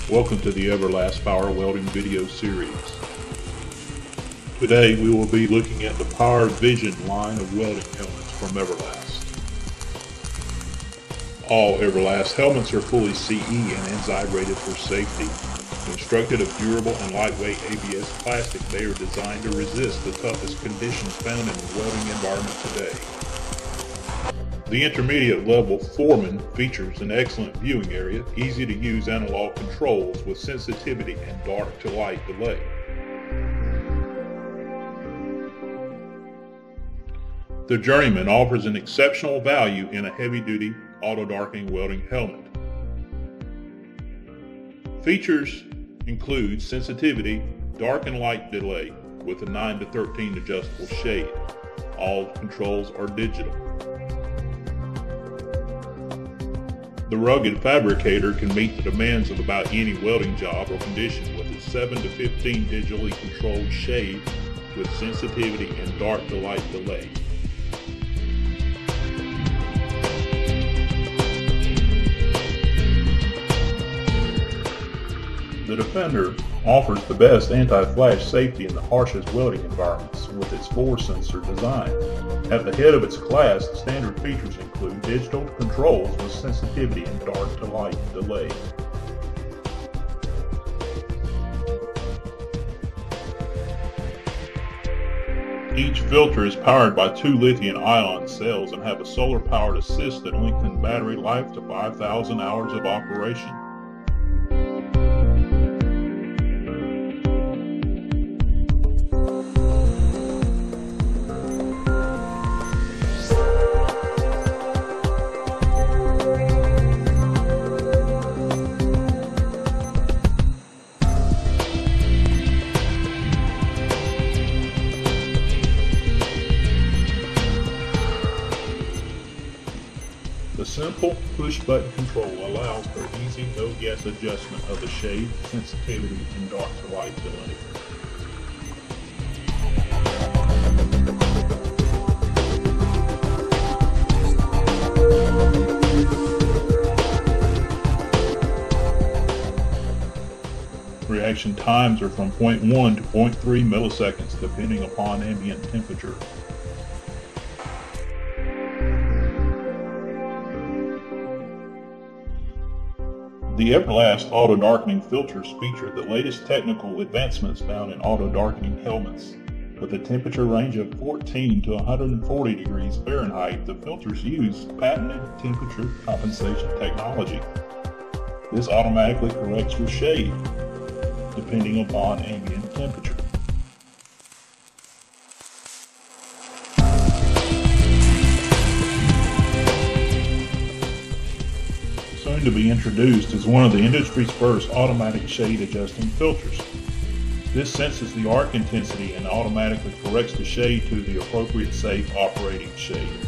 Welcome to the Everlast Power Welding video series. Today we will be looking at the Power Vision line of welding helmets from Everlast. All Everlast helmets are fully CE and Enzyme rated for safety. Constructed of durable and lightweight ABS plastic, they are designed to resist the toughest conditions found in the welding environment today. The intermediate level Foreman features an excellent viewing area, easy to use analog controls with sensitivity and dark to light delay. The Journeyman offers an exceptional value in a heavy-duty auto-darkening welding helmet. Features include sensitivity, dark and light delay with a 9 to 13 adjustable shade. All controls are digital. The rugged fabricator can meet the demands of about any welding job or condition with its 7 to 15 digitally controlled shade with sensitivity and dark to light delay. The Defender offers the best anti-flash safety in the harshest welding environments with its 4-sensor design. At the head of its class, standard features include digital controls with sensitivity and dark to light delay. Each filter is powered by 2 lithium-ion cells and have a solar-powered assist that lengthens battery life to 5,000 hours of operation. The simple push-button control allows for easy no-guess adjustment of the shade, sensitivity, and dark to light delay. Reaction times are from 0.1 to 0.3 milliseconds depending upon ambient temperature. The Everlast Auto Darkening filters feature the latest technical advancements found in auto darkening helmets. With a temperature range of 14 to 140 degrees Fahrenheit, the filters use patented temperature compensation technology. This automatically corrects your shade depending upon ambient temperature. Soon to be introduced is one of the industry's first automatic shade adjusting filters. This senses the arc intensity and automatically corrects the shade to the appropriate safe operating shade.